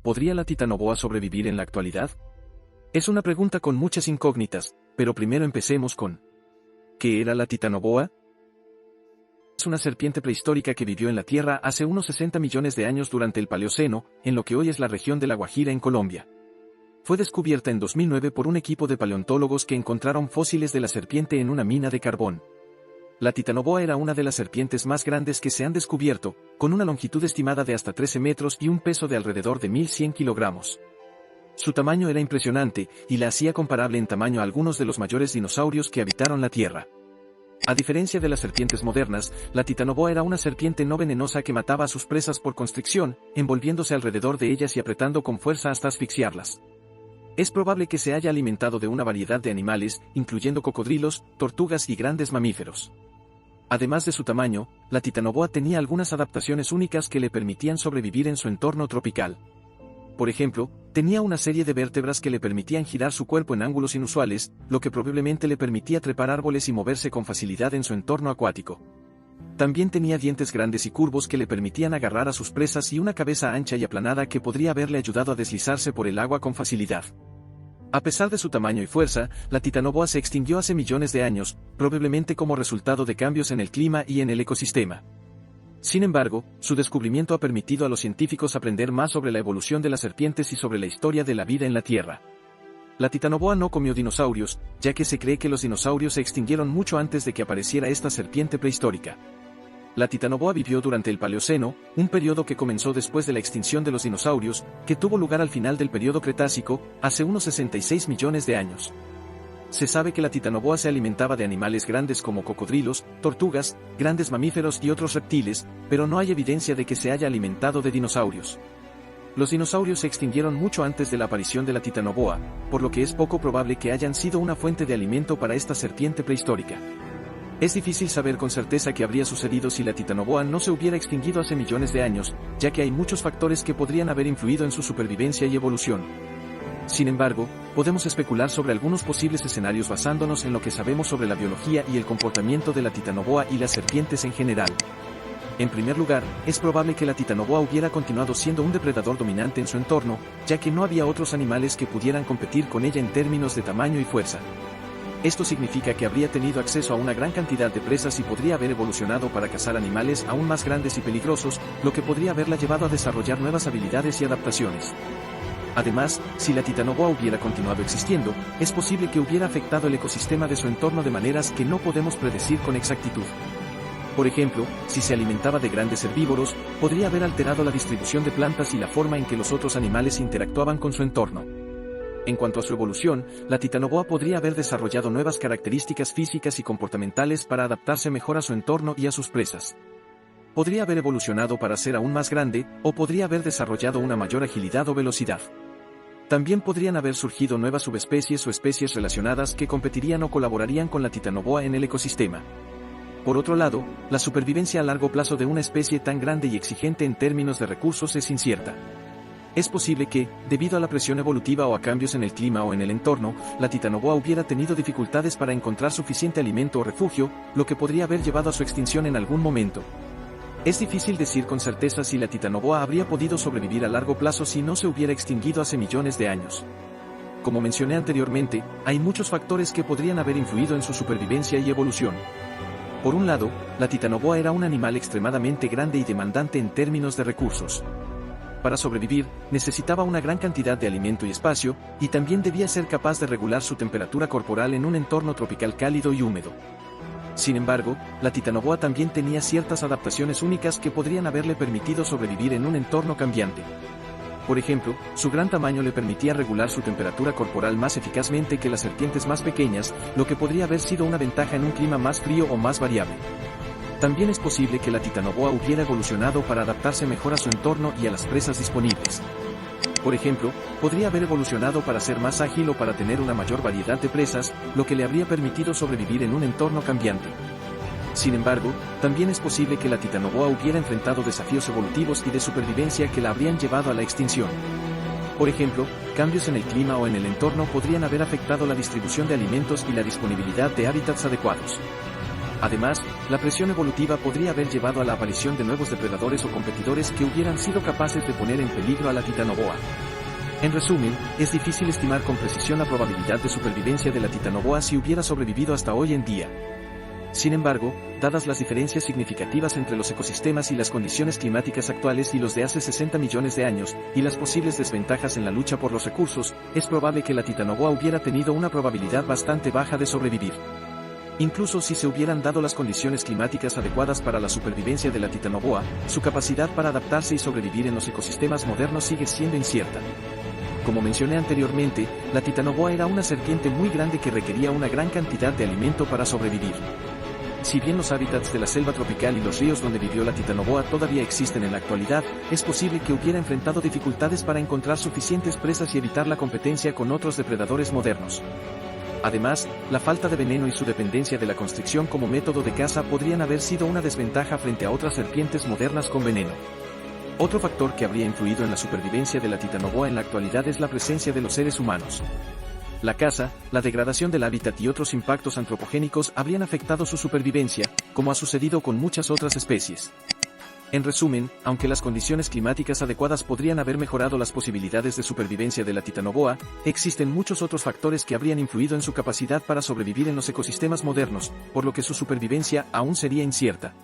¿podría la titanoboa sobrevivir en la actualidad? Es una pregunta con muchas incógnitas, pero primero empecemos con ¿qué era la titanoboa? Es una serpiente prehistórica que vivió en la Tierra hace unos 60 millones de años durante el Paleoceno, en lo que hoy es la región de La Guajira en Colombia. Fue descubierta en 2009 por un equipo de paleontólogos que encontraron fósiles de la serpiente en una mina de carbón. La titanoboa era una de las serpientes más grandes que se han descubierto, con una longitud estimada de hasta 13 metros y un peso de alrededor de 1.100 kilogramos. Su tamaño era impresionante, y la hacía comparable en tamaño a algunos de los mayores dinosaurios que habitaron la Tierra. A diferencia de las serpientes modernas, la titanoboa era una serpiente no venenosa que mataba a sus presas por constricción, envolviéndose alrededor de ellas y apretando con fuerza hasta asfixiarlas. Es probable que se haya alimentado de una variedad de animales, incluyendo cocodrilos, tortugas y grandes mamíferos. Además de su tamaño, la titanoboa tenía algunas adaptaciones únicas que le permitían sobrevivir en su entorno tropical. Por ejemplo, tenía una serie de vértebras que le permitían girar su cuerpo en ángulos inusuales, lo que probablemente le permitía trepar árboles y moverse con facilidad en su entorno acuático. También tenía dientes grandes y curvos que le permitían agarrar a sus presas y una cabeza ancha y aplanada que podría haberle ayudado a deslizarse por el agua con facilidad. A pesar de su tamaño y fuerza, la titanoboa se extinguió hace millones de años, probablemente como resultado de cambios en el clima y en el ecosistema. Sin embargo, su descubrimiento ha permitido a los científicos aprender más sobre la evolución de las serpientes y sobre la historia de la vida en la Tierra. La titanoboa no comió dinosaurios, ya que se cree que los dinosaurios se extinguieron mucho antes de que apareciera esta serpiente prehistórica. La titanoboa vivió durante el Paleoceno, un periodo que comenzó después de la extinción de los dinosaurios, que tuvo lugar al final del periodo Cretácico, hace unos 66 millones de años. Se sabe que la titanoboa se alimentaba de animales grandes como cocodrilos, tortugas, grandes mamíferos y otros reptiles, pero no hay evidencia de que se haya alimentado de dinosaurios. Los dinosaurios se extinguieron mucho antes de la aparición de la titanoboa, por lo que es poco probable que hayan sido una fuente de alimento para esta serpiente prehistórica. Es difícil saber con certeza qué habría sucedido si la titanoboa no se hubiera extinguido hace millones de años, ya que hay muchos factores que podrían haber influido en su supervivencia y evolución. Sin embargo, podemos especular sobre algunos posibles escenarios basándonos en lo que sabemos sobre la biología y el comportamiento de la titanoboa y las serpientes en general. En primer lugar, es probable que la titanoboa hubiera continuado siendo un depredador dominante en su entorno, ya que no había otros animales que pudieran competir con ella en términos de tamaño y fuerza. Esto significa que habría tenido acceso a una gran cantidad de presas y podría haber evolucionado para cazar animales aún más grandes y peligrosos, lo que podría haberla llevado a desarrollar nuevas habilidades y adaptaciones. Además, si la titanoboa hubiera continuado existiendo, es posible que hubiera afectado el ecosistema de su entorno de maneras que no podemos predecir con exactitud. Por ejemplo, si se alimentaba de grandes herbívoros, podría haber alterado la distribución de plantas y la forma en que los otros animales interactuaban con su entorno. En cuanto a su evolución, la titanoboa podría haber desarrollado nuevas características físicas y comportamentales para adaptarse mejor a su entorno y a sus presas. Podría haber evolucionado para ser aún más grande, o podría haber desarrollado una mayor agilidad o velocidad. También podrían haber surgido nuevas subespecies o especies relacionadas que competirían o colaborarían con la titanoboa en el ecosistema. Por otro lado, la supervivencia a largo plazo de una especie tan grande y exigente en términos de recursos es incierta. Es posible que, debido a la presión evolutiva o a cambios en el clima o en el entorno, la titanoboa hubiera tenido dificultades para encontrar suficiente alimento o refugio, lo que podría haber llevado a su extinción en algún momento. Es difícil decir con certeza si la titanoboa habría podido sobrevivir a largo plazo si no se hubiera extinguido hace millones de años. Como mencioné anteriormente, hay muchos factores que podrían haber influido en su supervivencia y evolución. Por un lado, la titanoboa era un animal extremadamente grande y demandante en términos de recursos. Para sobrevivir, necesitaba una gran cantidad de alimento y espacio, y también debía ser capaz de regular su temperatura corporal en un entorno tropical cálido y húmedo. Sin embargo, la titanoboa también tenía ciertas adaptaciones únicas que podrían haberle permitido sobrevivir en un entorno cambiante. Por ejemplo, su gran tamaño le permitía regular su temperatura corporal más eficazmente que las serpientes más pequeñas, lo que podría haber sido una ventaja en un clima más frío o más variable. También es posible que la titanoboa hubiera evolucionado para adaptarse mejor a su entorno y a las presas disponibles. Por ejemplo, podría haber evolucionado para ser más ágil o para tener una mayor variedad de presas, lo que le habría permitido sobrevivir en un entorno cambiante. Sin embargo, también es posible que la titanoboa hubiera enfrentado desafíos evolutivos y de supervivencia que la habrían llevado a la extinción. Por ejemplo, cambios en el clima o en el entorno podrían haber afectado la distribución de alimentos y la disponibilidad de hábitats adecuados. Además, la presión evolutiva podría haber llevado a la aparición de nuevos depredadores o competidores que hubieran sido capaces de poner en peligro a la titanoboa. En resumen, es difícil estimar con precisión la probabilidad de supervivencia de la titanoboa si hubiera sobrevivido hasta hoy en día. Sin embargo, dadas las diferencias significativas entre los ecosistemas y las condiciones climáticas actuales y los de hace 60 millones de años, y las posibles desventajas en la lucha por los recursos, es probable que la titanoboa hubiera tenido una probabilidad bastante baja de sobrevivir. Incluso si se hubieran dado las condiciones climáticas adecuadas para la supervivencia de la titanoboa, su capacidad para adaptarse y sobrevivir en los ecosistemas modernos sigue siendo incierta. Como mencioné anteriormente, la titanoboa era una serpiente muy grande que requería una gran cantidad de alimento para sobrevivir. Si bien los hábitats de la selva tropical y los ríos donde vivió la titanoboa todavía existen en la actualidad, es posible que hubiera enfrentado dificultades para encontrar suficientes presas y evitar la competencia con otros depredadores modernos. Además, la falta de veneno y su dependencia de la constricción como método de caza podrían haber sido una desventaja frente a otras serpientes modernas con veneno. Otro factor que habría influido en la supervivencia de la titanoboa en la actualidad es la presencia de los seres humanos. La caza, la degradación del hábitat y otros impactos antropogénicos habrían afectado su supervivencia, como ha sucedido con muchas otras especies. En resumen, aunque las condiciones climáticas adecuadas podrían haber mejorado las posibilidades de supervivencia de la titanoboa, existen muchos otros factores que habrían influido en su capacidad para sobrevivir en los ecosistemas modernos, por lo que su supervivencia aún sería incierta.